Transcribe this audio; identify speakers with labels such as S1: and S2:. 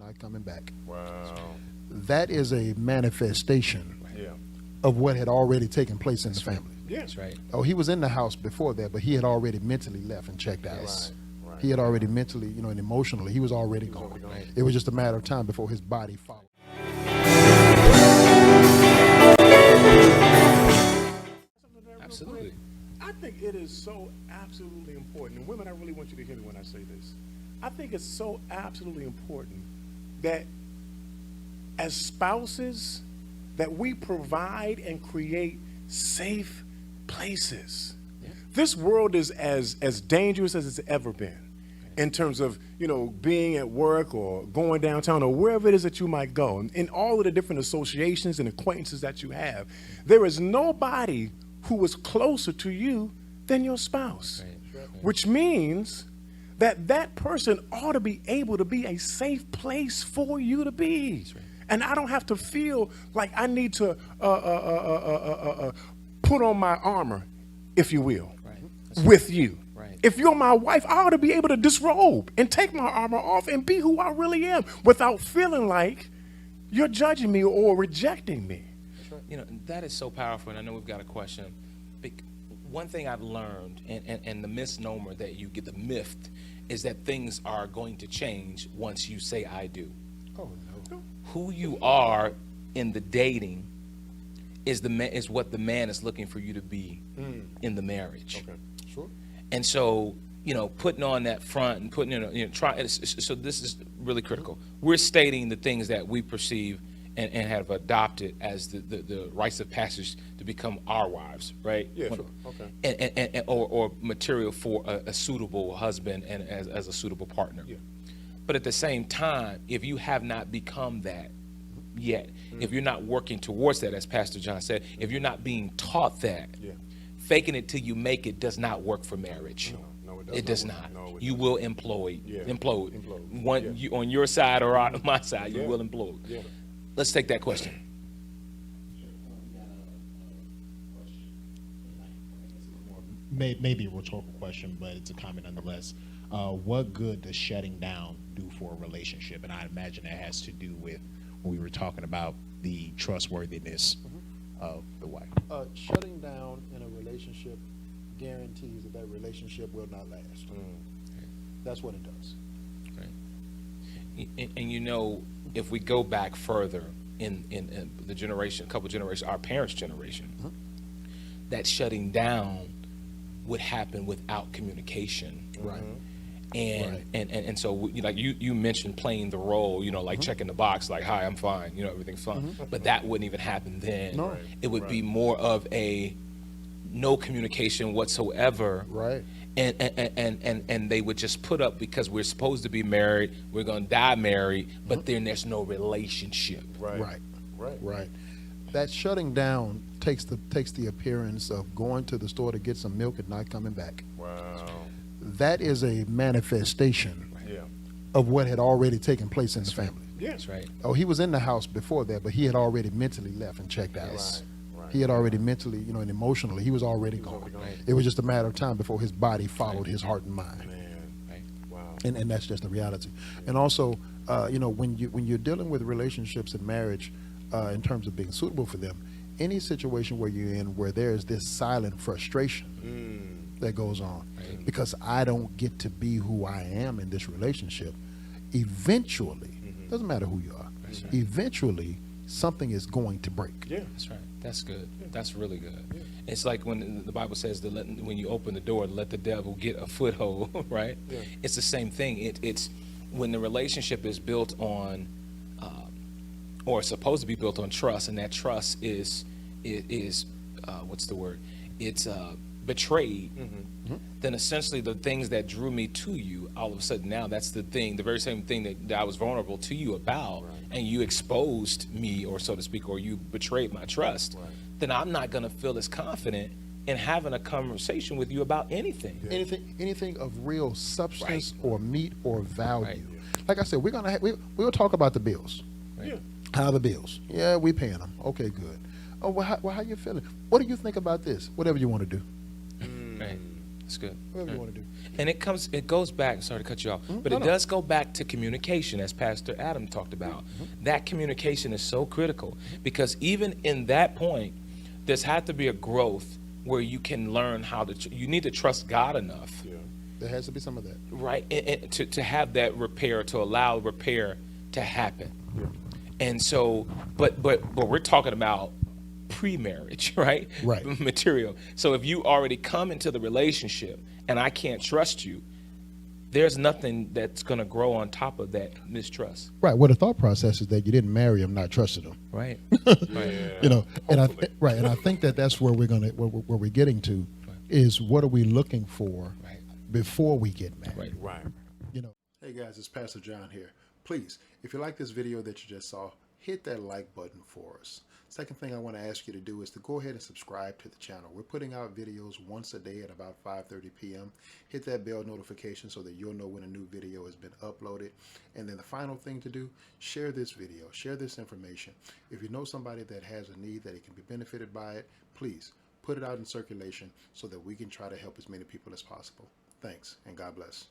S1: not coming back.
S2: Wow.
S1: That is a manifestation
S2: Yeah.
S1: of what had already taken place in the family.
S2: Yeah.
S3: That's right.
S1: Oh, he was in the house before that, but he had already mentally left and checked out.
S3: Yes.
S2: Right.
S1: He had already mentally, and emotionally, he was already gone.
S2: already gone.
S3: Right.
S1: It was just a matter of time before his body followed.
S3: Absolutely.
S2: I think it is so absolutely important, and women, I really want you to hear me when I say this. I think it's so absolutely important that as spouses, that we provide and create safe places.
S3: Yeah.
S2: This world is as dangerous as it's ever been in terms of, being at work or going downtown or wherever it is that you might go. And in all of the different associations and acquaintances that you have, there is nobody who is closer to you than your spouse.
S3: Right.
S2: Which means that person ought to be able to be a safe place for you to be.
S3: right.
S2: And I don't have to feel like I need to put on my armor, if you will,
S3: Right.
S2: with you.
S3: Right.
S2: If you're my wife, I ought to be able to disrobe and take my armor off and be who I really am without feeling like you're judging me or rejecting me.
S3: That is so powerful, and I know we've got a question. One thing I've learned, and the misnomer that you get, the myth, is that things are going to change once you say I do.
S1: Oh, no.
S3: Who you are in the dating is what the man is looking for you to be in the marriage.
S2: Okay.
S1: Sure.
S3: And so, putting on that front and putting in, so this is really critical. We're stating the things that we perceive and have adopted as the rites of passage to become our wives, right?
S2: Yeah, sure. Okay.
S3: Or material for a suitable husband and as a suitable partner.
S2: Yeah.
S3: But at the same time, if you have not become that yet, if you're not working towards that, as Pastor John said, if you're not being taught that,
S2: Yeah.
S3: faking it till you make it does not work for marriage.
S2: No,
S3: It does not.
S2: No, it
S3: You
S2: doesn't.
S3: will implode.
S2: Yeah.
S3: Implode.
S2: Implode.
S3: One,
S2: Yeah.
S3: you, on your side or on my side, you
S2: Yeah.
S3: will implode.
S2: Yeah.
S3: Let's take that question.
S4: Maybe a rhetorical question, but it's a comment nonetheless. What good does shutting down do for a relationship? And I imagine that has to do with when we were talking about the trustworthiness of the wife.
S1: Shutting down in a relationship guarantees that relationship will not last. That's what it does.
S3: And if we go back further in the generation, a couple generations, our parents' generation, that shutting down would happen without communication.
S1: Right.
S3: And so like you mentioned playing the role, like checking the box, like, hi, I'm fine, everything's fine. But that wouldn't even happen then.
S1: No.
S3: It would be more of a no communication whatsoever.
S1: Right.
S3: And they would just put up, because we're supposed to be married, we're going to die married, but then there's no relationship.
S2: Right.
S1: Right. That shutting down takes the appearance of going to the store to get some milk and not coming back.
S2: Wow.
S1: That is a manifestation
S2: Yeah.
S1: of what had already taken place in the family.
S2: Yeah.
S3: That's right.
S1: Oh, he was in the house before that, but he had already mentally left and checked out.
S3: Yes.
S2: Right.
S1: He had already mentally, and emotionally, he was already gone.
S2: already gone.
S1: It was just a matter of time before his body followed his heart and mind.
S2: Man.
S3: Right.
S2: Wow.
S1: And that's just the reality. And also, when you're dealing with relationships and marriage, in terms of being suitable for them, any situation where you're in where there is this silent frustration that goes on,
S3: Right.
S1: because I don't get to be who I am in this relationship, eventually, doesn't matter who you are,
S3: That's right.
S1: eventually something is going to break.
S2: Yeah.
S3: That's right. That's good. That's really good. It's like when the Bible says when you open the door, let the devil get a foothold, right?
S2: Yeah.
S3: It's the same thing. It's when the relationship is built on, or supposed to be built on trust, and that trust is what's the word? It's betrayed. Then essentially the things that drew me to you, all of a sudden now that's the very same thing that I was vulnerable to you about, and you exposed me, or so to speak, or you betrayed my trust. Then I'm not going to feel as confident in having a conversation with you about anything.
S1: Anything of real substance or meat or value.
S3: Right.
S1: Like I said, we'll talk about the bills.
S2: Yeah.
S1: How are the bills? Yeah, we paying them. Okay, good. Oh, well, how you feeling? What do you think about this? Whatever you want to do.
S3: Right. It's good.
S1: Whatever you want to do.
S3: And it goes back, sorry to cut you off, but it does go back to communication, as Pastor Adam talked about. That communication is so critical because even in that point, there's had to be a growth where you can learn how to, you need to trust God enough,
S1: There has to be some of that.
S3: right, and to have that repair, to allow repair to happen. And so, but we're talking about pre-marriage, right?
S1: Right.
S3: Material. So if you already come into the relationship and I can't trust you, there's nothing that's going to grow on top of that mistrust.
S1: Right. Well, the thought process is that you didn't marry him, not trusted him.
S3: Right.
S1: You know, and I think that that's where where we're getting to, is what are we looking for
S3: Right.
S1: before we get married?
S3: Right.
S2: Right.
S1: You know. Hey guys, it's Pastor John here. Please, if you like this video that you just saw, hit that like button for us. Second thing I want to ask you to do is to go ahead and subscribe to the channel. We're putting out videos once a day at about 5:30 p.m. Hit that bell notification so that you'll know when a new video has been uploaded. And then the final thing to do, share this video, share this information. If you know somebody that has a need that it can be benefited by it, please put it out in circulation so that we can try to help as many people as possible. Thanks, and God bless.